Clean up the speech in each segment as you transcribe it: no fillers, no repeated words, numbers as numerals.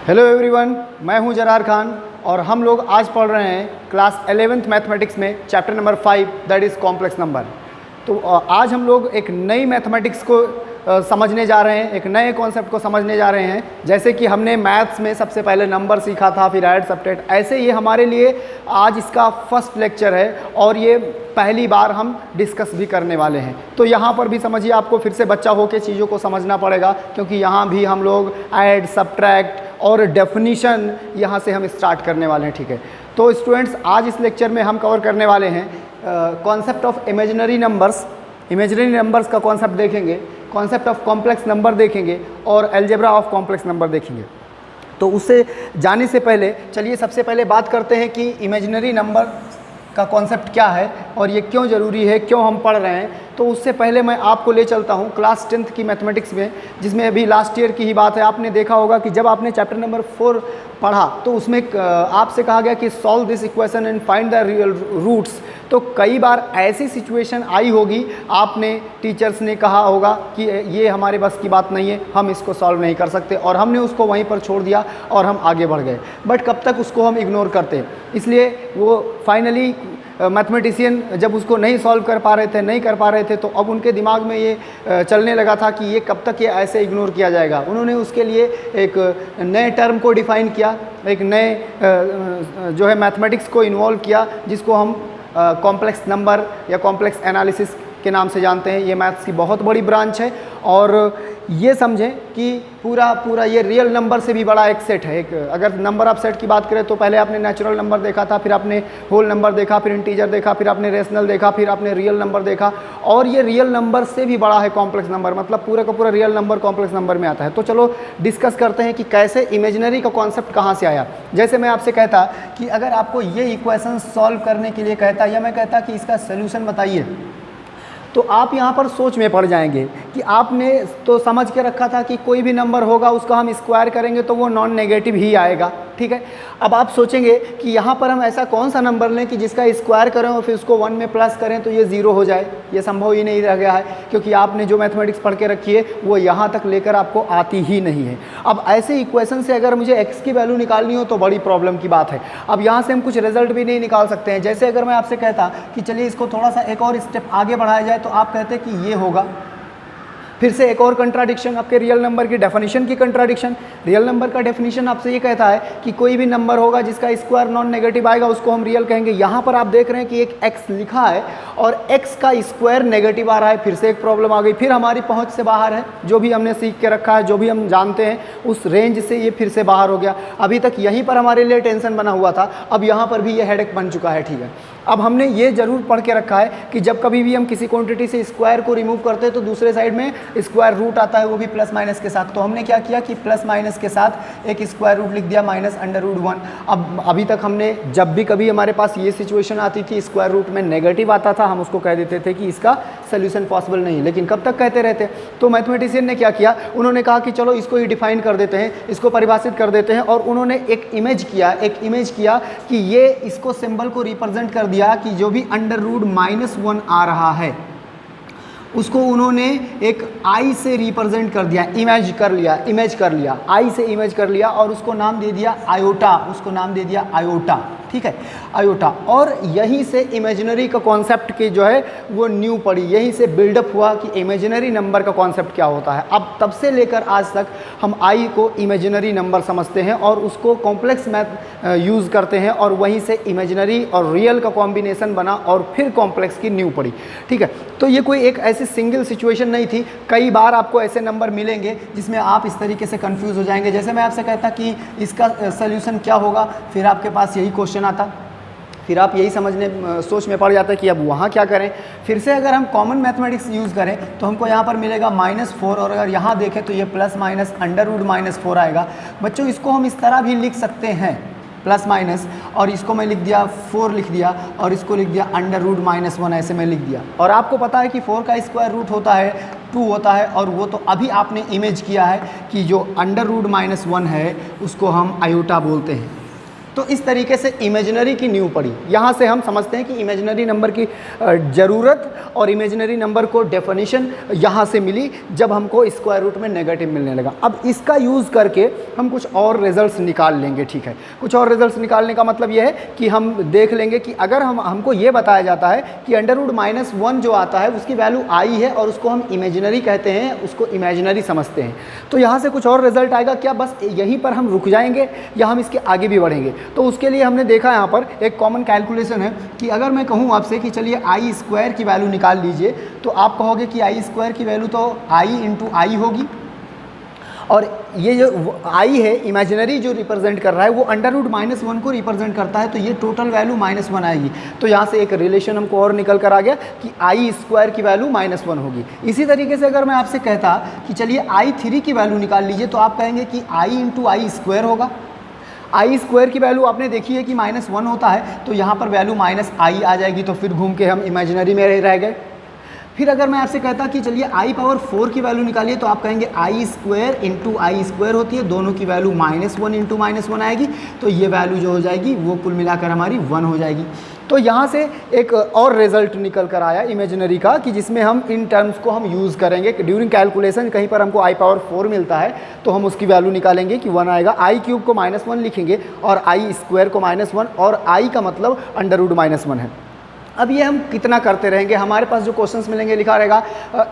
Hello everyone, मैं हूं जरार खान और हम लोग आज पढ़ रहे हैं क्लास 11th मैथमेटिक्स में chapter number 5 that is complex number. तो आज हम लोग एक नई मैथमेटिक्स को समझने जा रहे हैं, एक नए कॉन्सेप्ट को समझने जा रहे हैं। जैसे कि हमने मैथ्स में सबसे पहले नंबर सीखा था, फिर ऐड सब्ट्रैक्ट, ऐसे ये हमारे लिए आज इसका फर्स्ट लेक्चर है और ये पहली बार हम डिस्कस भी करने वाले हैं। तो यहाँ पर भी समझिए, आपको फिर से बच्चा होकर चीज़ों को समझना पड़ेगा, क्योंकि यहाँ भी हम लोग ऐड सब्ट्रैक्ट और डेफिनीशन यहाँ से हम स्टार्ट करने वाले हैं। ठीक है, तो स्टूडेंट्स आज इस लेक्चर में हम कवर करने वाले हैं concept of imaginary numbers. Imaginary numbers का कॉन्सेप्ट देखेंगे, कॉन्सेप्ट ऑफ कॉम्प्लेक्स नंबर देखेंगे और अलजेब्रा ऑफ कॉम्प्लेक्स नंबर देखेंगे। तो उससे जाने से पहले चलिए सबसे पहले बात करते हैं कि इमेजिनरी नंबर का कॉन्सेप्ट क्या है और ये क्यों ज़रूरी है, क्यों हम पढ़ रहे हैं। तो उससे पहले मैं आपको ले चलता हूँ क्लास 10th की मैथमेटिक्स में, जिसमें अभी लास्ट ईयर की ही बात है। आपने देखा होगा कि जब आपने चैप्टर नंबर 4 पढ़ा तो उसमें आपसे कहा गया कि solve this equation and find the real roots. तो कई बार ऐसी सिचुएशन आई होगी, आपने टीचर्स ने कहा होगा कि ये हमारे बस की बात नहीं है, हम इसको सॉल्व नहीं कर सकते, और हमने उसको वहीं पर छोड़ दिया और हम आगे बढ़ गए। बट कब तक उसको हम इग्नोर करते हैं, इसलिए वो फाइनली मैथमेटिशियन जब उसको नहीं सॉल्व कर पा रहे थे, तो अब उनके दिमाग में ये चलने लगा था कि ये कब तक ये ऐसे इग्नोर किया जाएगा। उन्होंने उसके लिए एक नए टर्म को डिफ़ाइन किया, एक नए जो है मैथमेटिक्स को इन्वॉल्व किया, जिसको हम कॉम्प्लेक्स नंबर या कॉम्प्लेक्स एनालिसिस के नाम से जानते हैं। ये मैथ्स की बहुत बड़ी ब्रांच है और ये समझें कि पूरा ये रियल नंबर से भी बड़ा एक सेट है। एक अगर नंबर ऑफ सेट की बात करें तो पहले आपने नेचुरल नंबर देखा था, फिर आपने होल नंबर देखा, फिर इंटीजर देखा, फिर आपने रेशनल देखा, फिर आपने रियल नंबर देखा, और ये रियल नंबर से भी बड़ा है कॉम्प्लेक्स नंबर। मतलब पूरा का पूरा रियल नंबर कॉम्प्लेक्स नंबर में आता है। तो चलो डिस्कस करते हैं कि कैसे इमेजिनरी का कॉन्सेप्ट कहाँ से आया। जैसे मैं आपसे कहता कि अगर आपको ये इक्वेशन सॉल्व करने के लिए कहता, या मैं कहता कि इसका सोल्यूशन बताइए, तो आप यहाँ पर सोच में पड़ जाएंगे कि आपने तो समझ के रखा था कि कोई भी नंबर होगा उसका हम स्क्वायर करेंगे तो वो नॉन नेगेटिव ही आएगा। ठीक है, अब आप सोचेंगे कि यहाँ पर हम ऐसा कौन सा नंबर लें कि जिसका स्क्वायर करें और फिर उसको 1 में प्लस करें तो ये 0 हो जाए। ये संभव ही नहीं रह गया है, क्योंकि आपने जो मैथमेटिक्स पढ़ के रखी है वो यहाँ तक लेकर आपको आती ही नहीं है। अब ऐसे इक्वेशन से अगर मुझे x की वैल्यू निकालनी हो तो बड़ी प्रॉब्लम की बात है। अब यहाँ से हम कुछ रिजल्ट भी नहीं निकाल सकते हैं। जैसे अगर मैं आपसे कहता कि चलिए इसको थोड़ा सा एक और स्टेप आगे बढ़ाया जाए, तो आप कहते कि ये होगा। फिर से एक और कंट्राडिक्शन, आपके रियल नंबर की डेफिनेशन की कंट्राडिक्शन। रियल नंबर का डेफिनेशन आपसे ये कहता है कि कोई भी नंबर होगा जिसका स्क्वायर नॉन नेगेटिव आएगा उसको हम रियल कहेंगे। यहाँ पर आप देख रहे हैं कि एक x लिखा है और x का स्क्वायर नेगेटिव आ रहा है। फिर से एक प्रॉब्लम आ गई, फिर हमारी पहुँच से बाहर है। जो भी हमने सीख के रखा है, जो भी हम जानते हैं, उस रेंज से ये फिर से बाहर हो गया। अभी तक यहीं पर हमारे लिए टेंशन बना हुआ था, अब यहाँ पर भी ये हेडेक बन चुका है। ठीक है, अब हमने ये जरूर पढ़ के रखा है कि जब कभी भी हम किसी क्वांटिटी से स्क्वायर को रिमूव करते हैं तो दूसरे साइड में स्क्वायर रूट आता है, वो भी प्लस माइनस के साथ। तो हमने क्या किया कि प्लस माइनस के साथ एक स्क्वायर रूट लिख दिया, माइनस अंडर रूट 1। अब अभी तक हमने जब भी कभी हमारे पास ये सिचुएशन आती थी स्क्वायर रूट में नेगेटिव आता था, हम उसको कह देते थे कि इसका सोल्यूशन पॉसिबल नहीं। लेकिन कब तक कहते रहते, तो मैथमेटिशियन ने क्या किया, उन्होंने कहा कि चलो इसको ही डिफाइन कर देते हैं, इसको परिभाषित कर देते हैं। और उन्होंने एक इमेज किया कि ये इसको सिंबल को रिप्रेजेंट कर दिया कि जो भी अंडर रूट -1 आ रहा है उसको उन्होंने एक आई से रिप्रेजेंट कर दिया, इमेज कर लिया, आई से इमेज कर लिया और उसको नाम दे दिया आयोटा। ठीक है, आयोटा। और यहीं से इमेजिनरी का कॉन्सेप्ट की जो है वो न्यू पड़ी, यहीं से बिल्डअप हुआ कि इमेजिनरी नंबर का कॉन्सेप्ट क्या होता है। अब तब से लेकर आज तक हम आई को इमेजिनरी नंबर समझते हैं और उसको कॉम्प्लेक्स मैथ यूज़ करते हैं, और वहीं से इमेजिनरी और रियल का कॉम्बिनेशन बना और फिर कॉम्प्लेक्स की न्यू पड़ी। ठीक है, तो ये कोई एक ऐसी सिंगल सिचुएशन नहीं थी। कई बार आपको ऐसे नंबर मिलेंगे जिसमें आप इस तरीके से कंफ्यूज हो जाएंगे। जैसे मैं आपसे कहता कि इसका सोल्यूशन क्या होगा, फिर आपके पास यही क्वेश्चन आता, फिर आप यही सोच में पड़ जाता है कि अब वहाँ क्या करें। फिर से अगर हम कॉमन मैथमेटिक्स यूज़ करें तो हमको यहाँ पर मिलेगा -4, और अगर यहाँ देखें तो ये प्लस माइनस अंडर रूट -4 आएगा। बच्चों इसको हम इस तरह भी लिख सकते हैं, प्लस माइनस, और इसको मैं लिख दिया 4 लिख दिया, और इसको लिख दिया अंडर रूट -1 ऐसे मैं लिख दिया। और आपको पता है कि 4 का स्क्वायर रूट होता है 2 होता है, और वो तो अभी आपने इमेज किया है कि जो अंडर रूट -1 है उसको हम आयोटा बोलते हैं। तो इस तरीके से इमेजिनरी की नींव पड़ी। यहाँ से हम समझते हैं कि इमेजिनरी नंबर की ज़रूरत और इमेजिनरी नंबर को डेफिनेशन यहाँ से मिली जब हमको स्क्वायर रूट में नेगेटिव मिलने लगा। अब इसका यूज़ करके हम कुछ और रिजल्ट्स निकाल लेंगे, ठीक है। कुछ और रिजल्ट्स निकालने का मतलब ये है कि हम देख लेंगे कि अगर हमको ये बताया जाता है कि √-1 जो आता है उसकी वैल्यू आई है और उसको हम इमेजिनरी कहते हैं, उसको इमेजिनरी समझते हैं, तो यहाँ से कुछ और रिजल्ट आएगा क्या? बस यहीं पर हम रुक जाएंगे या हम इसके आगे भी बढ़ेंगे? तो उसके लिए हमने देखा यहाँ पर एक कॉमन कैलकुलेशन है कि अगर मैं कहूँ आपसे कि चलिए आई स्क्वायर की वैल्यू निकाल लीजिए, तो आप कहोगे कि आई स्क्वायर की वैल्यू तो आई इंटू आई होगी, और ये जो आई है इमेजिनरी जो रिप्रेजेंट कर रहा है वो √-1 को रिप्रेजेंट करता है, तो ये टोटल वैल्यू -1 आएगी। तो यहाँ से एक रिलेशन हमको और निकल कर आ गया कि आई स्क्वायर की वैल्यू -1 होगी। इसी तरीके से अगर मैं आपसे कहता कि चलिए i3 की वैल्यू निकाल लीजिए, तो आप कहेंगे कि आई इंटू आई स्क्वायर होगा। आई स्क्वायर की वैल्यू आपने देखी है कि -1 होता है, तो यहाँ पर वैल्यू -i आ जाएगी, तो फिर घूम के हम इमेजिनरी में रह गए। फिर अगर मैं आपसे कहता कि चलिए i⁴ की वैल्यू निकालिए, तो आप कहेंगे आई स्क्वायर इंटू आई स्क्वायर होती है, दोनों की वैल्यू -1 इंटू -1 आएगी, तो ये वैल्यू जो हो जाएगी वो कुल मिलाकर हमारी 1 हो जाएगी। तो यहाँ से एक और रिजल्ट निकल कर आया इमेजिनरी का कि जिसमें हम इन टर्म्स को हम यूज़ करेंगे ड्यूरिंग कैलकुलेशन। कहीं पर हमको i⁴ मिलता है तो हम उसकी वैल्यू निकालेंगे कि 1 आएगा, i³ को -1 लिखेंगे और आई स्क्वायर को -1, और i का मतलब √-1 है। अब ये हम कितना करते रहेंगे, हमारे पास जो क्वेश्चंस मिलेंगे लिखा रहेगा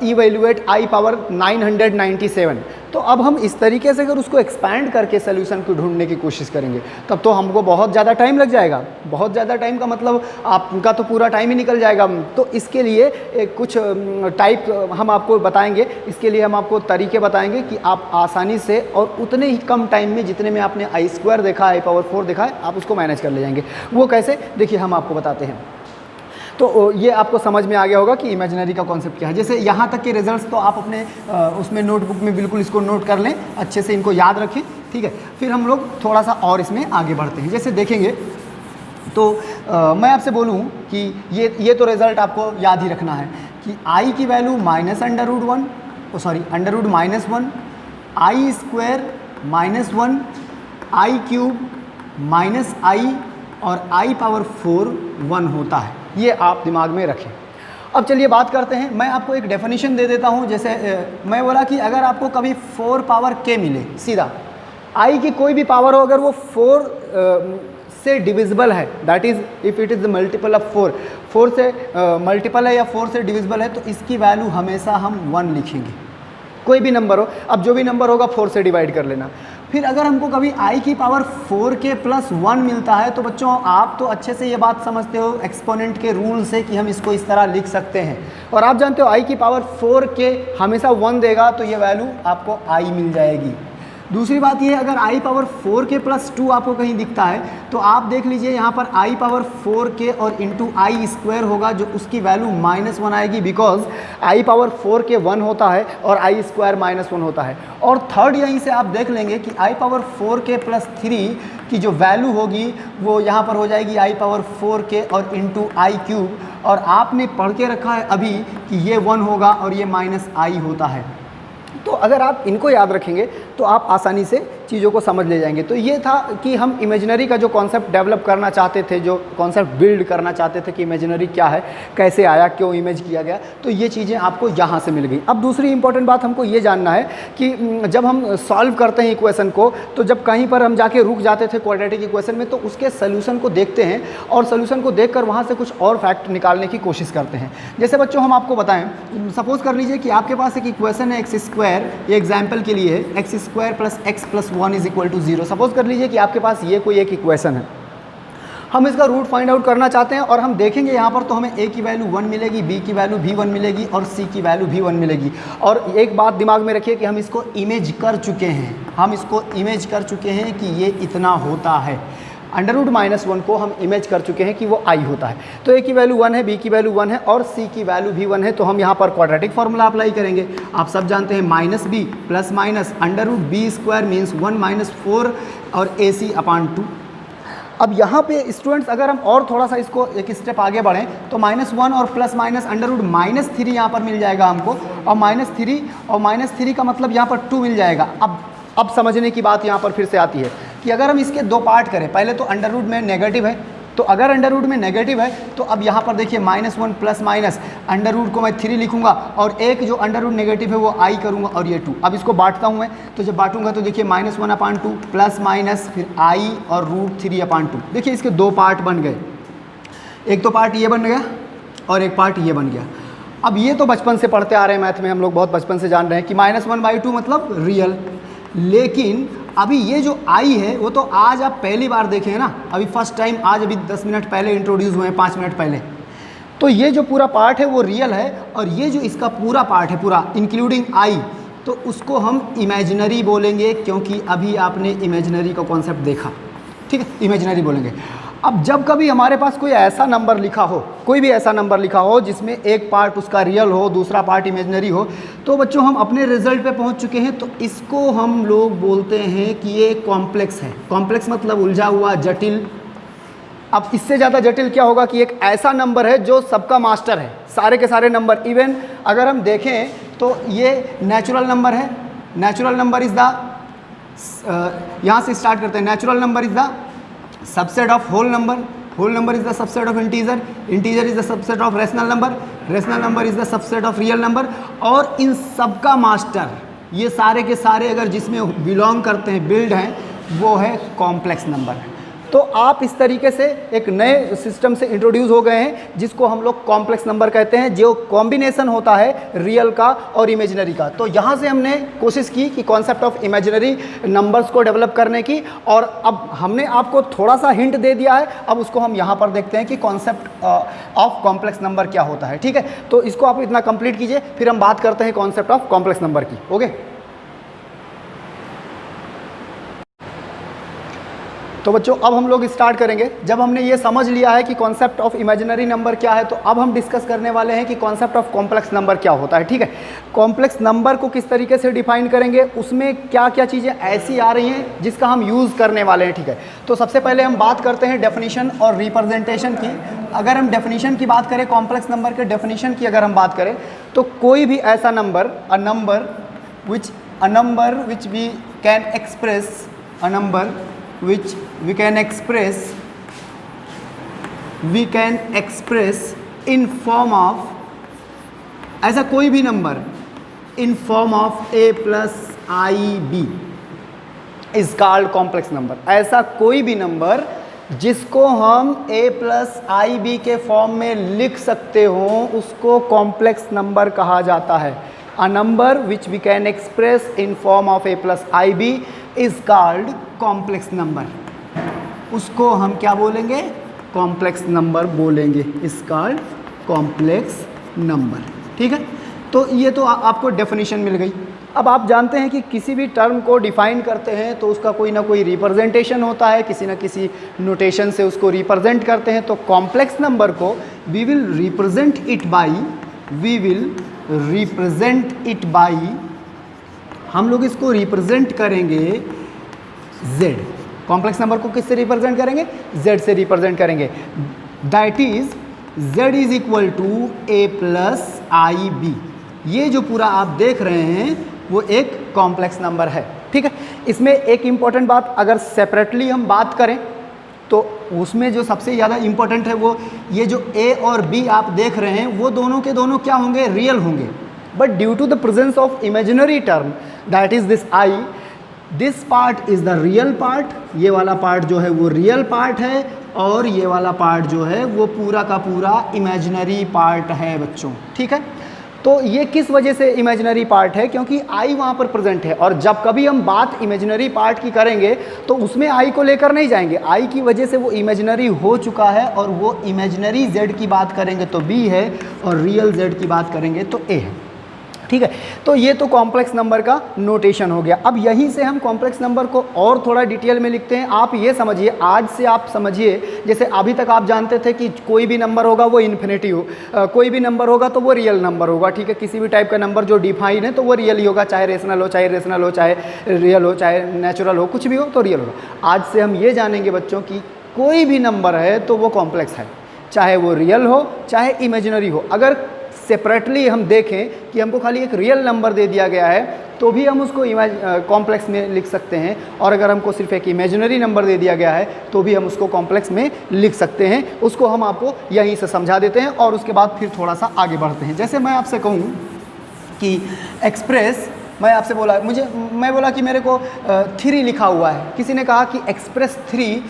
इवैल्यूएट i⁻997। तो अब हम इस तरीके से अगर उसको एक्सपैंड करके सोल्यूशन को ढूंढने की कोशिश करेंगे तब तो हमको बहुत ज़्यादा टाइम लग जाएगा। बहुत ज़्यादा टाइम का मतलब आपका तो पूरा टाइम ही निकल जाएगा। तो इसके लिए कुछ टाइप हम आपको बताएंगे, इसके लिए हम आपको तरीके बताएंगे कि आप आसानी से और उतने ही कम टाइम में जितने में आपने आई स्क्वायर देखा, i⁴ देखा है, आप उसको मैनेज कर ले जाएंगे। वो कैसे, देखिए हम आपको बताते हैं। तो ये आपको समझ में आ गया होगा कि इमेजिनरी का कॉन्सेप्ट क्या है। जैसे यहाँ तक के रिजल्ट्स तो आप अपने उसमें नोटबुक में बिल्कुल इसको नोट कर लें, अच्छे से इनको याद रखें, ठीक है। फिर हम लोग थोड़ा सा और इसमें आगे बढ़ते हैं। जैसे देखेंगे तो मैं आपसे बोलूँ कि ये तो रिज़ल्ट आपको याद ही रखना है कि आई की value -√1 √-1, I square -1, i³ -i और i⁴ 1 होता है। ये आप दिमाग में रखें। अब चलिए बात करते हैं। मैं आपको एक डेफिनेशन दे देता हूँ। जैसे मैं बोला कि अगर आपको कभी 4 पावर k मिले, सीधा i की कोई भी पावर हो, अगर वो 4 से डिविजिबल है, that is if it is the multiple of 4 से मल्टीपल है या 4 से डिविजिबल है, तो इसकी वैल्यू हमेशा हम 1 लिखेंगे। कोई भी नंबर हो, अब जो भी नंबर होगा 4 से डिवाइड कर लेना। फिर अगर हमको कभी i की पावर 4k + 1 मिलता है, तो बच्चों आप तो अच्छे से ये बात समझते हो एक्सपोनेंट के रूल से कि हम इसको इस तरह लिख सकते हैं, और आप जानते हो i की पावर 4k हमेशा 1 देगा, तो ये वैल्यू आपको i मिल जाएगी। दूसरी बात ये है, अगर i⁴k + 2 आपको कहीं दिखता है, तो आप देख लीजिए यहाँ पर i⁴k और इंटू आई स्क्वायर होगा, जो उसकी वैल्यू -1 आएगी, बिकॉज i⁴k 1 होता है और आई स्क्वायर -1 होता है। और थर्ड यहीं से आप देख लेंगे कि i⁴k + 3 की जो वैल्यू होगी वो यहाँ पर हो जाएगी i⁴k और इंटू i³, और आपने पढ़ के रखा है अभी कि ये 1 होगा और ये -i होता है। तो अगर आप इनको याद रखेंगे तो आप आसानी से चीज़ों को समझ ले जाएंगे। तो ये था कि हम इमेजिनरी का जो कॉन्सेप्ट डेवलप करना चाहते थे, जो कॉन्सेप्ट बिल्ड करना चाहते थे कि इमेजिनरी क्या है, कैसे आया, क्यों इमेज किया गया, तो ये चीज़ें आपको यहाँ से मिल गई। अब दूसरी इंपॉर्टेंट बात हमको ये जानना है कि जब हम सॉल्व करते हैं इक्वेशन को, तो जब कहीं पर हम जाके रुक जाते थे क्वाड्रेटिक इक्वेशन में, तो उसके सोल्यूशन को देखते हैं और सोल्यूशन को देखकर वहाँ से कुछ और फैक्ट निकालने की कोशिश करते हैं। जैसे बच्चों हम आपको बताएं, सपोज़ कर लीजिए कि आपके पास एक इक्वेशन है x², ये एग्जाम्पल के लिए है, x² + x + 1 = 0। सपोज़ कर लीजिए कि आपके पास ये कोई एक इक्वेशन है, हम इसका रूट फाइंड आउट करना चाहते हैं, और हम देखेंगे यहाँ पर तो हमें a की वैल्यू 1 मिलेगी, b की वैल्यू भी 1 मिलेगी और c की वैल्यू भी 1 मिलेगी। और एक बात दिमाग में रखिए कि हम इसको इमेज कर चुके हैं, कि ये इतना होता है। √-1 को हम इमेज कर चुके हैं कि वो i होता है। तो a की वैल्यू 1 है, b की वैल्यू 1 है और c की वैल्यू भी 1 है। तो हम यहाँ पर क्वाड्रेटिक फार्मूला अप्लाई करेंगे। आप सब जानते हैं -b + √b² मीन्स 1 - 4 और ac/2। अब यहाँ पे स्टूडेंट्स अगर हम और थोड़ा सा इसको एक स्टेप आगे बढ़ें, तो -1 और ±√-3 यहाँ पर मिल जाएगा हमको, और -3 का मतलब यहाँ पर 2 मिल जाएगा। अब समझने की बात यहाँ पर फिर से आती है कि अगर हम इसके दो पार्ट करें, पहले तो अंडर रूट में नेगेटिव है, तो अगर अंडर रूट में नेगेटिव है तो अब यहाँ पर देखिए -1 प्लस माइनस अंडर रूट को मैं 3 लिखूंगा और एक जो अंडर रूट नेगेटिव है वो i करूँगा और ये 2। अब इसको बांटता हूँ मैं, तो जब बांटूंगा तो देखिए -1/2 प्लस माइनस फिर i और √3/2। देखिए इसके दो पार्ट बन गए, एक तो पार्ट ये बन गया और एक पार्ट ये बन गया। अब ये तो बचपन से पढ़ते आ रहे हैं, मैथ में हम लोग बहुत बचपन से जान रहे हैं कि -1/2 मतलब रियल। लेकिन अभी ये जो आई है वो तो आज आप पहली बार देखे हैं ना, अभी फर्स्ट टाइम आज अभी 10 मिनट पहले इंट्रोड्यूस हुए हैं, 5 मिनट पहले। तो ये जो पूरा पार्ट है वो रियल है और ये जो इसका पूरा पार्ट है पूरा इंक्लूडिंग आई, तो उसको हम इमेजिनरी बोलेंगे, क्योंकि अभी आपने इमेजिनरी का कॉन्सेप्ट देखा, ठीक है, इमेजिनरी बोलेंगे। अब जब कभी हमारे पास कोई ऐसा नंबर लिखा हो, कोई भी ऐसा नंबर लिखा हो जिसमें एक पार्ट उसका रियल हो, दूसरा पार्ट इमेजिनरी हो, तो बच्चों हम अपने रिजल्ट पे पहुंच चुके हैं। तो इसको हम लोग बोलते हैं कि ये कॉम्प्लेक्स है। कॉम्प्लेक्स मतलब उलझा हुआ, जटिल। अब इससे ज़्यादा जटिल क्या होगा कि एक ऐसा नंबर है जो सबका मास्टर है, सारे के सारे नंबर। इवन अगर हम देखें तो ये नेचुरल नंबर है। नेचुरल नंबर इज़ द, यहाँ से स्टार्ट करते हैं, natural number is the subset of whole number is the subset of integer is the subset of rational number is the subset of real number. और इन सबका master, ये सारे के सारे अगर जिसमें बिलोंग करते हैं, बिल्ड हैं, वो है कॉम्प्लेक्स नंबर। तो आप इस तरीके से एक नए सिस्टम से इंट्रोड्यूस हो गए हैं जिसको हम लोग कॉम्प्लेक्स नंबर कहते हैं, जो कॉम्बिनेशन होता है रियल का और इमेजिनरी का। तो यहाँ से हमने कोशिश की कि कॉन्सेप्ट ऑफ इमेजिनरी नंबर्स को डेवलप करने की, और अब हमने आपको थोड़ा सा हिंट दे दिया है। अब उसको हम यहाँ पर देखते हैं कि कॉन्सेप्ट ऑफ कॉम्प्लेक्स नंबर क्या होता है, ठीक है। तो इसको आप इतना कंप्लीट कीजिए, फिर हम बात करते हैं कॉन्सेप्ट ऑफ कॉम्प्लेक्स नंबर की। ओके, तो बच्चों अब हम लोग स्टार्ट करेंगे। जब हमने ये समझ लिया है कि कॉन्सेप्ट ऑफ इमेजिनरी नंबर क्या है, तो अब हम डिस्कस करने वाले हैं कि कॉन्सेप्ट ऑफ कॉम्प्लेक्स नंबर क्या होता है, ठीक है। कॉम्प्लेक्स नंबर को किस तरीके से डिफाइन करेंगे, उसमें क्या क्या चीज़ें ऐसी आ रही हैं जिसका हम यूज़ करने वाले हैं, ठीक है। तो सबसे पहले हम बात करते हैं डेफिनेशन और रिप्रेजेंटेशन की। अगर हम डेफिनेशन की बात करें, कॉम्प्लेक्स नंबर के डेफिनेशन की अगर हम बात करें, तो कोई भी ऐसा number, a number which we can express, a number which we can express in form of, ऐसा कोई भी number in form of a plus ib is called complex number। ऐसा कोई भी नंबर जिसको हम a plus ib के form में लिख सकते हो उसको कॉम्प्लेक्स नंबर कहा जाता है। A number which we can express in form of a plus ib is called complex number। उसको हम क्या बोलेंगे, कॉम्प्लेक्स नंबर बोलेंगे, is called complex number, ठीक है। तो ये तो आपको डेफिनेशन मिल गई। अब आप जानते हैं कि किसी भी टर्म को डिफाइन करते हैं तो उसका कोई ना कोई रिप्रेजेंटेशन होता है, किसी ना किसी नोटेशन से उसको रिप्रेजेंट करते हैं। तो कॉम्प्लेक्स नंबर को we will represent it by, हम लोग इसको रिप्रेजेंट करेंगे z। कॉम्प्लेक्स नंबर को किससे रिप्रेजेंट करेंगे, z से रिप्रेजेंट करेंगे। That is z is equal to a plus i b. ये जो पूरा आप देख रहे हैं वो एक कॉम्प्लेक्स नंबर है, ठीक है। इसमें एक इम्पॉर्टेंट बात, अगर सेपरेटली हम बात करें तो उसमें जो सबसे ज़्यादा इम्पोर्टेंट है वो ये जो a और b आप देख रहे हैं वो दोनों के दोनों क्या होंगे, रियल होंगे। But due to the presence of imaginary term that is this i, this part is the real part. ये वाला पार्ट जो है वो रियल पार्ट है और ये वाला पार्ट जो है वो पूरा का पूरा इमेजिनरी पार्ट है बच्चों, ठीक है। तो ये किस वजह से इमेजिनरी पार्ट है, क्योंकि आई वहाँ पर प्रेजेंट है। और जब कभी हम बात इमेजिनरी पार्ट की करेंगे तो उसमें आई को लेकर नहीं जाएंगे, आई की वजह से वो इमेजिनरी हो चुका है। और वो इमेजिनरी जेड की बात करेंगे तो बी है और रियल जेड की बात करेंगे तो ए है, ठीक है। तो ये तो कॉम्प्लेक्स नंबर का नोटेशन हो गया। अब यहीं से हम कॉम्प्लेक्स नंबर को और थोड़ा डिटेल में लिखते हैं। आप ये समझिए, आज से आप समझिए, जैसे अभी तक आप जानते थे कि कोई भी नंबर होगा वो इन्फिनिटी हो, कोई भी नंबर होगा तो वो रियल नंबर होगा, ठीक है। किसी भी टाइप का नंबर जो डिफाइन है तो वो रियल ही होगा, चाहे रेशनल हो, चाहे रियल हो, चाहे नेचुरल हो, कुछ भी हो तो रियल होगा। आज से हम ये जानेंगे बच्चों कि कोई भी नंबर है तो वो कॉम्प्लेक्स है, चाहे वो रियल हो चाहे इमेजिनरी हो। अगर सेपरेटली हम देखें कि हमको खाली एक रियल नंबर दे दिया गया है तो भी हम उसको कॉम्प्लेक्स में लिख सकते हैं, और अगर हमको सिर्फ एक इमेजिनरी नंबर दे दिया गया है तो भी हम उसको कॉम्प्लेक्स में लिख सकते हैं। उसको हम आपको यहीं से समझा देते हैं और उसके बाद फिर थोड़ा सा आगे बढ़ते हैं। जैसे मैं आपसे कहूँ कि एक्सप्रेस, मैं आपसे बोला मैं बोला कि मेरे को 3 लिखा हुआ है, किसी ने कहा कि express 3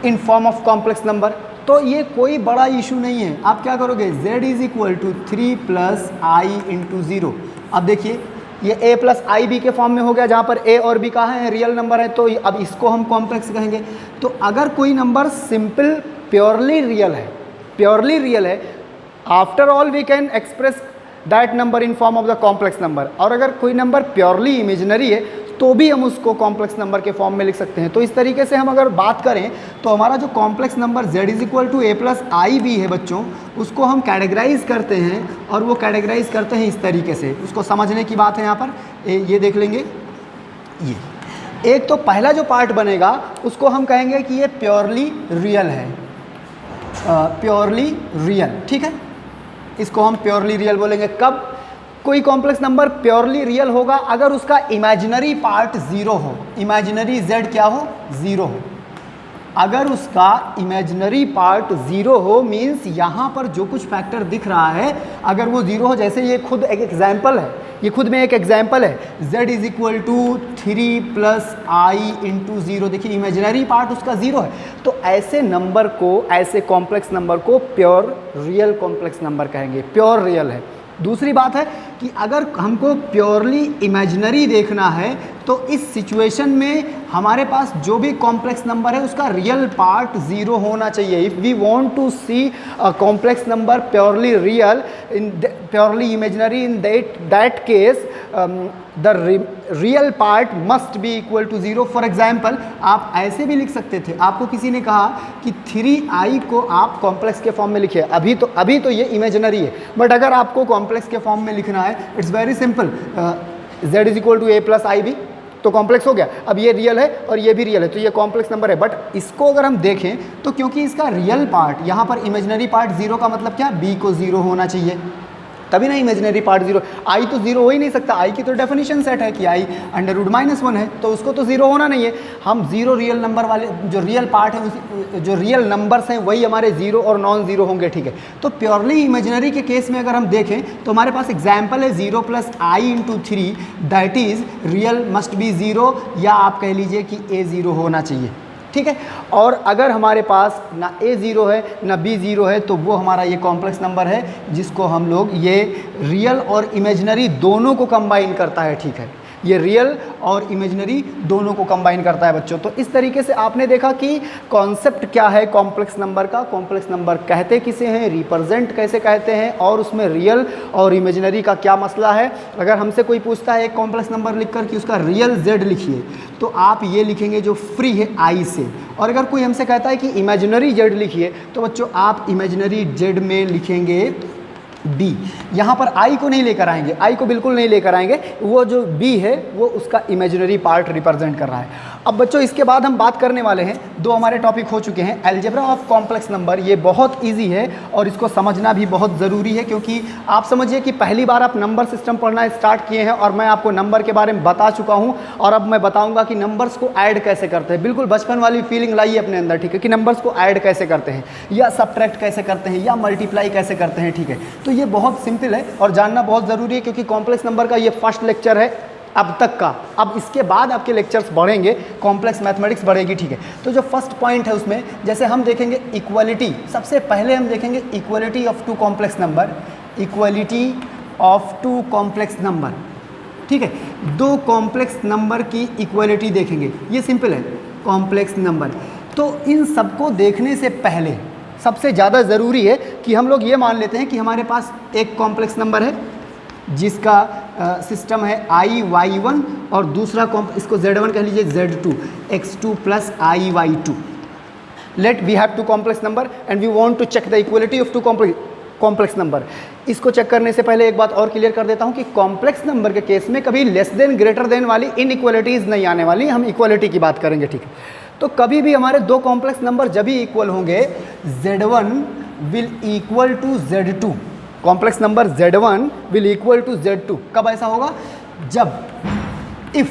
in form of complex number, तो ये कोई बड़ा इशू नहीं है। आप क्या करोगे, z is equal to 3 plus i into 0। अब देखिए ये a प्लस आई बी के फॉर्म में हो गया, जहाँ पर a और b कहाँ है, रियल नंबर है, तो अब इसको हम कॉम्प्लेक्स कहेंगे। तो अगर कोई नंबर सिंपल प्योरली रियल है, after all we can express that number in form of the complex number. और अगर कोई नंबर प्योरली इमेजिनरी है तो भी हम उसको कॉम्प्लेक्स नंबर के फॉर्म में लिख सकते हैं। तो इस तरीके से हम अगर बात करें तो हमारा जो complex number z is equal to a plus i b है बच्चों, उसको हम कैटेगराइज करते हैं, और वो कैटेगराइज करते हैं इस तरीके से। उसको समझने की बात है यहाँ पर, ये देख लेंगे। ये एक तो पहला जो पार्ट बनेगा उसको हम कहेंगे कि ये प्योरली रियल है, प्योरली रियल, ठीक है, इसको हम प्योरली रियल बोलेंगे। कब कोई कॉम्प्लेक्स नंबर प्योरली रियल होगा, अगर उसका इमेजिनरी पार्ट 0 हो, इमेजिनरी z क्या हो, 0 हो। अगर उसका इमेजिनरी पार्ट 0 हो मीन्स यहाँ पर जो कुछ फैक्टर दिख रहा है अगर वो 0 हो, जैसे ये खुद एक एग्जाम्पल है, ये खुद में एक एग्जाम्पल है, z is equal to 3 plus i into 0। देखिए इमेजिनरी पार्ट उसका 0 है, तो ऐसे नंबर को, ऐसे कॉम्प्लेक्स नंबर को प्योर रियल कॉम्प्लेक्स नंबर कहेंगे, प्योर रियल है। दूसरी बात है कि अगर हमको प्योरली इमेजिनरी देखना है तो इस सिचुएशन में हमारे पास जो भी कॉम्प्लेक्स नंबर है उसका रियल पार्ट 0 होना चाहिए। If we want to see a complex number purely real in purely imaginary, in that case the real part must be equal to 0। For example आप ऐसे भी लिख सकते थे, आपको किसी ने कहा कि 3i को आप कॉम्प्लेक्स के फॉर्म में लिखिए, अभी तो ये इमेजिनरी है, बट अगर आपको कॉम्प्लेक्स के फॉर्म में लिखना है it's very simple, z is equal to a plus i b, तो कॉम्प्लेक्स हो गया। अब ये रियल है और ये भी रियल है, तो ये कॉम्प्लेक्स नंबर है। बट इसको अगर हम देखें तो क्योंकि इसका रियल पार्ट यहाँ पर इमेजिनरी पार्ट 0 का मतलब क्या, b को 0 होना चाहिए, तभी ना इमेजिनरी पार्ट 0। आई तो 0 हो ही नहीं सकता, आई की तो डेफिनेशन सेट है कि आई √-1 है, तो उसको तो 0 होना नहीं है। हम 0 रियल नंबर वाले जो रियल पार्ट है, जो रियल नंबर्स हैं वही हमारे 0 और नॉन 0 होंगे, ठीक है। तो प्योरली इमेजिनरी के केस में अगर हम देखें तो हमारे पास एग्जाम्पल है 0 plus i into 3, that is real must be 0, या आप कह लीजिए कि a 0 होना चाहिए, ठीक है। और अगर हमारे पास ना a 0 है ना b 0 है तो वो हमारा ये कॉम्प्लेक्स नंबर है जिसको हम लोग, ये रियल और इमेजिनरी दोनों को कंबाइन करता है, ठीक है, ये रियल और इमेजिनरी दोनों को कंबाइन करता है बच्चों। तो इस तरीके से आपने देखा कि कॉन्सेप्ट क्या है कॉम्प्लेक्स नंबर का, कॉम्प्लेक्स नंबर कहते किसे हैं, रिप्रेजेंट कैसे कहते हैं, और उसमें रियल और इमेजिनरी का क्या मसला है। अगर हमसे कोई पूछता है एक कॉम्प्लेक्स नंबर लिखकर कि उसका रियल z लिखिए, तो आप ये लिखेंगे जो फ्री है i से, और अगर कोई हमसे कहता है कि इमेजिनरी z लिखिए तो बच्चों आप इमेजिनरी z में लिखेंगे b। यहाँ पर i को नहीं लेकर आएंगे, i को बिल्कुल नहीं लेकर आएंगे, वो जो b है वो उसका इमेजिनरी पार्ट रिप्रेजेंट कर रहा है। अब बच्चों इसके बाद हम बात करने वाले हैं, 2 हमारे टॉपिक हो चुके हैं, अलजेब्रा ऑफ कॉम्प्लेक्स नंबर। ये बहुत इजी है और इसको समझना भी बहुत ज़रूरी है, क्योंकि आप समझिए कि पहली बार आप नंबर सिस्टम पढ़ना स्टार्ट किए हैं और मैं आपको नंबर के बारे में बता चुका हूँ, और अब मैं बताऊँगा कि नंबर्स को ऐड कैसे करते हैं। बिल्कुल बचपन वाली फीलिंग लाइए अपने अंदर, ठीक है, कि नंबर्स को ऐड कैसे करते हैं, या सब्ट्रैक्ट कैसे करते हैं, या मल्टीप्लाई कैसे करते हैं, ठीक है। तो ये बहुत सिंपल है और जानना बहुत ज़रूरी है, क्योंकि कॉम्प्लेक्स नंबर का ये फर्स्ट लेक्चर है अब तक का। अब इसके बाद आपके लेक्चर्स बढ़ेंगे, कॉम्प्लेक्स मैथमेटिक्स बढ़ेगी, ठीक है। तो जो फर्स्ट पॉइंट है उसमें जैसे हम देखेंगे इक्वलिटी, सबसे पहले हम देखेंगे equality of 2 complex number, equality of 2 complex number, ठीक है। 2 कॉम्प्लेक्स नंबर की इक्वलिटी देखेंगे, ये सिंपल है कॉम्प्लेक्स नंबर। तो इन सबको देखने से पहले सबसे ज़्यादा ज़रूरी है कि हम लोग ये मान लेते हैं कि हमारे पास एक कॉम्प्लेक्स नंबर है जिसका सिस्टम है i(y1) और दूसरा इसको z1 कह लीजिए, z2 x2 plus i(y2). Let we have 2 complex number and we want to check the equality of 2 complex number. इसको चेक करने से पहले एक बात और क्लियर कर देता हूँ कि कॉम्प्लेक्स नंबर के केस में कभी लेस देन ग्रेटर देन वाली इनइक्वलिटीज़ नहीं आने वाली, हम इक्वलिटी की बात करेंगे, ठीक है। तो कभी भी हमारे 2 कॉम्प्लेक्स नंबर जब भी इक्वल होंगे, z1 will equal to z2, complex number Z1 will equal to Z2। कब ऐसा होगा? जब if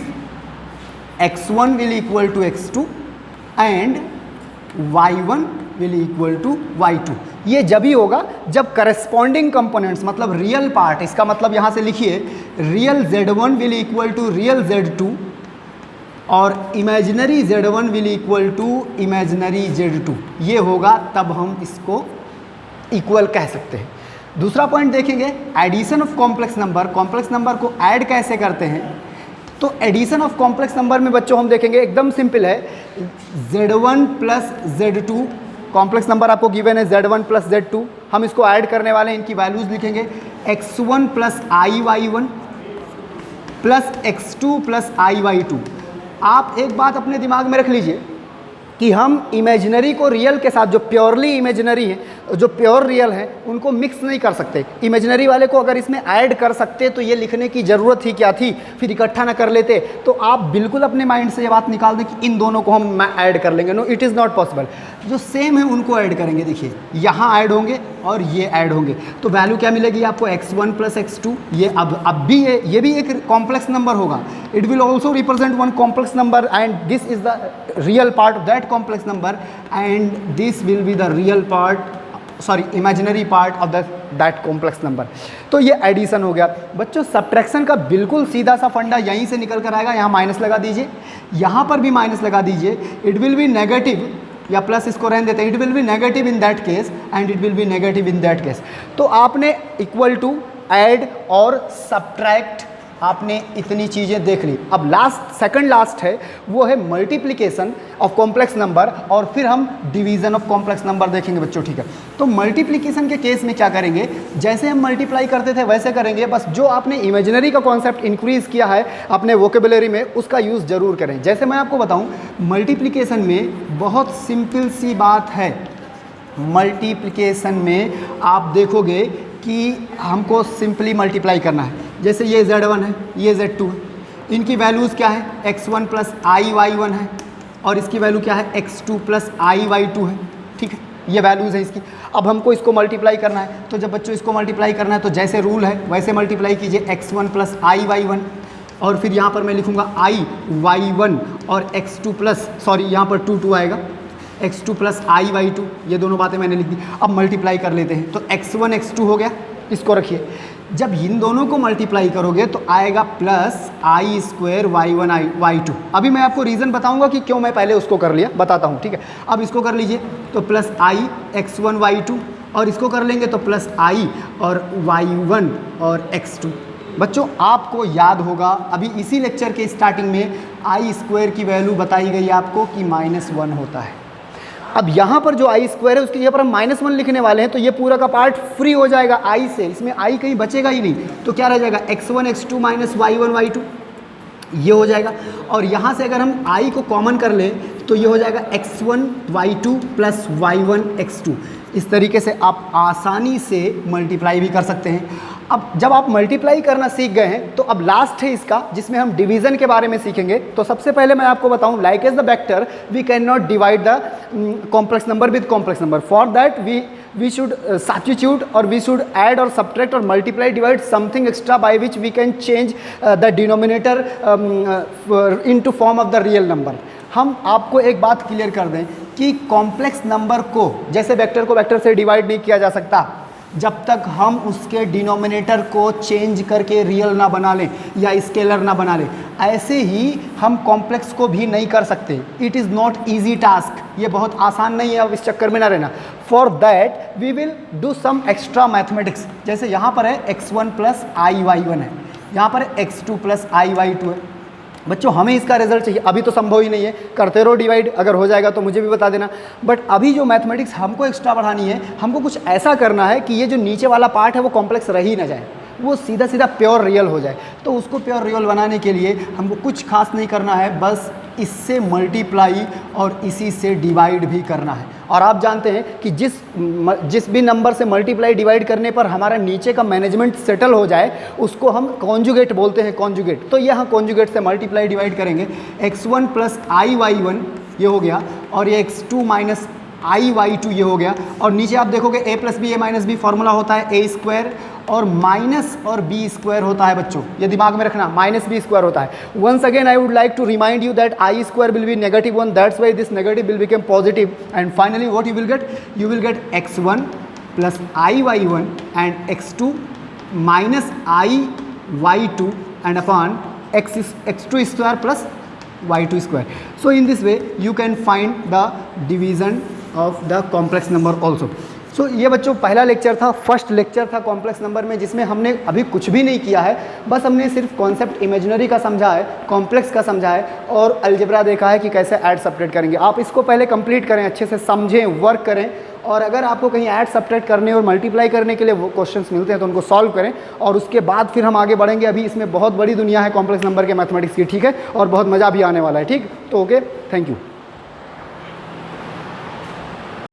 x1 will equal to x2 and y1 will equal to y2। ये जब ही होगा जब करस्पॉन्डिंग कंपोनेंट्स मतलब रियल पार्ट, इसका मतलब यहाँ से लिखिए real Z1 will equal to real Z2 और imaginary Z1 will equal to imaginary Z2। ये होगा तब हम इसको इक्वल कह सकते हैं। दूसरा पॉइंट देखेंगे addition of complex number. Complex number को ऐड कैसे करते हैं? तो एडिशन ऑफ कॉम्प्लेक्स नंबर में बच्चों हम देखेंगे एकदम सिंपल है, Z1 plus Z2, complex number आपको गिवन है Z1 प्लस Z2, हम इसको ऐड करने वाले हैं, इनकी वैल्यूज लिखेंगे x1 plus IY1 plus x2 plus IY2। आप एक बात अपने दिमाग में रख लीजिए कि हम इमेजिनरी को रियल के साथ, जो प्योरली इमेजिनरी है, जो प्योर रियल है, उनको मिक्स नहीं कर सकते। इमेजिनरी वाले को अगर इसमें ऐड कर सकते तो ये लिखने की ज़रूरत ही क्या थी, फिर इकट्ठा ना कर लेते। तो आप बिल्कुल अपने माइंड से ये बात निकाल दें कि इन दोनों को हम ऐड कर लेंगे। No, it is not possible. जो सेम है उनको ऐड करेंगे। देखिए यहाँ ऐड होंगे और ये ऐड होंगे, तो वैल्यू क्या मिलेगी आपको? x1 plus x2। ये अब भी ये भी एक कॉम्प्लेक्स नंबर होगा। It will also represent one complex number and this is the real part of that complex number and this will be the real part, sorry imaginary part of that complex number. तो ये addition हो गया। बच्चों subtraction का बिल्कुल सीधा सा फंडा यहीं से निकल कर आएगा। यहाँ माइनस लगा दीजिए, यहाँ पर भी माइनस लगा दीजिए। इट विल बी नेगेटिव या प्लस इसको रहने देते हैं। It will be negative in that case and it will be negative in that case. तो आपने इक्वल टू, ऐड और सब्ट्रैक्ट, आपने इतनी चीज़ें देख ली। अब सेकंड लास्ट है, वो है मल्टीप्लिकेशन ऑफ कॉम्प्लेक्स नंबर और फिर हम डिवीज़न ऑफ कॉम्प्लेक्स नंबर देखेंगे बच्चों, ठीक है। तो मल्टीप्लिकेशन के केस में क्या करेंगे? जैसे हम मल्टीप्लाई करते थे वैसे करेंगे, बस जो आपने इमेजिनरी का कॉन्सेप्ट इंक्रीज़ किया है अपने वोकेबुलरी में उसका यूज़ ज़रूर करें। जैसे मैं आपको बताऊँ, मल्टीप्लिकेशन में बहुत सिंपल सी बात है। मल्टीप्लिकेशन में आप देखोगे कि हमको सिंपली मल्टीप्लाई करना है। जैसे ये Z1 है, ये Z2 है, इनकी वैल्यूज़ क्या है? x1 प्लस IY1 है और इसकी वैल्यू क्या है? x2 प्लस IY2 है, ठीक है। ये वैल्यूज़ है इसकी। अब हमको इसको मल्टीप्लाई करना है, तो जब बच्चों इसको मल्टीप्लाई करना है तो जैसे रूल है वैसे मल्टीप्लाई कीजिए, x1 प्लस IY1 और फिर यहाँ पर मैं लिखूँगा IY1 और x2 प्लस, सॉरी यहाँ पर 2 आएगा, x2 प्लस IY2। ये दोनों बातें मैंने लिख दी। अब मल्टीप्लाई कर लेते हैं, तो x1 x2 हो गया, इसको रखिए। जब इन दोनों को मल्टीप्लाई करोगे तो आएगा plus I square Y1 Y2। अभी मैं आपको रीज़न बताऊंगा कि क्यों मैं पहले उसको कर लिया, बताता हूँ, ठीक है। अब इसको कर लीजिए तो प्लस I x1 Y2 और इसको कर लेंगे तो प्लस I और Y1 और x2। बच्चों आपको याद होगा अभी इसी लेक्चर के स्टार्टिंग में I स्क्वायर की वैल्यू बताई गई आपको कि -1 होता है। अब यहाँ पर जो I स्क्वायर है उसकी जगह पर हम -1 लिखने वाले हैं, तो ये पूरा का पार्ट फ्री हो जाएगा I से, इसमें I कहीं बचेगा ही नहीं। तो क्या रह जाएगा? x1 x2 minus y1 y2, ये हो जाएगा। और यहाँ से अगर हम I को कॉमन कर लें तो ये हो जाएगा x1 y2 plus y1 x2। इस तरीके से आप आसानी से मल्टीप्लाई भी कर सकते हैं। अब जब आप मल्टीप्लाई करना सीख गए हैं तो अब लास्ट है इसका, जिसमें हम डिवीज़न के बारे में सीखेंगे। तो सबसे पहले मैं आपको बताऊं, like as the vector we can not divide the complex number with complex number. For that we should substitute or we should add or subtract or multiply, divide something extra by which we can change the denominator into form of the real number। हम आपको एक बात clear कर दें कि complex number को, जैसे vector को वेक्टर से डिवाइड नहीं किया जा सकता जब तक हम उसके डिनोमिनेटर को चेंज करके रियल ना बना लें या स्केलर ना बना लें, ऐसे ही हम कॉम्प्लेक्स को भी नहीं कर सकते। It is not easy task, ये बहुत आसान नहीं है, अब इस चक्कर में ना रहना। For that we will do some extra mathematics. जैसे यहाँ पर है x1 प्लस IY1 है, यहाँ पर x2 प्लस IY2 है। बच्चों हमें इसका रिजल्ट चाहिए, अभी तो संभव ही नहीं है, करते रहो डिवाइड, अगर हो जाएगा तो मुझे भी बता देना। बट अभी जो मैथमेटिक्स हमको एक्स्ट्रा बढ़ानी है, हमको कुछ ऐसा करना है कि ये जो नीचे वाला पार्ट है वो कॉम्प्लेक्स रह ही ना जाए, वो सीधा सीधा प्योर रियल हो जाए। तो उसको प्योर रियल बनाने के लिए हमको कुछ खास नहीं करना है, बस इससे मल्टीप्लाई और इसी से डिवाइड भी करना है। और आप जानते हैं कि जिस भी नंबर से मल्टीप्लाई डिवाइड करने पर हमारा नीचे का मैनेजमेंट सेटल हो जाए उसको हम कॉन्जुगेट बोलते हैं, कॉन्जुगेट। तो यहाँ कॉन्जुगेट से मल्टीप्लाई डिवाइड करेंगे, x1 प्लस IY1 ये हो गया और ये x2 माइनस i/2 ये हो गया। और नीचे आप देखोगे a + b a - b formula होता है a² और माइनस और b² होता है बच्चों, ये दिमाग में रखना, -b² होता है। Once again I would like to remind you that i² will be -1, that's why this negative will become positive, and finally what you will get x1 + i/1 and x2 - i/2 and upon x2² plus y2². So in this way you can find the division of the complex number also. So ये बच्चों पहला lecture था, first lecture था complex number में, जिसमें हमने अभी कुछ भी नहीं किया है, बस हमने सिर्फ कॉन्सेप्ट इमेजिनरी का समझा है, कॉम्प्लेक्स का समझा है और अलजेब्रा देखा है कि कैसे ऐड सब्ट्रैक्ट करेंगे। आप इसको पहले कंप्लीट करें, अच्छे से समझें, वर्क करें, और अगर आपको कहीं ऐड सब्ट्रैक्ट करने और मल्टीप्लाई करने के लिए वो क्वेश्चंस मिलते हैं तो उनको सॉल्व करें, और उसके बाद फिर हम आगे बढ़ेंगे। अभी इसमें बहुत बड़ी दुनिया है कॉम्प्लेक्स नंबर के मैथमेटिक्स की, ठीक है, और बहुत मज़ा भी आने वाला है, ठीक। तो ओके, थैंक यू।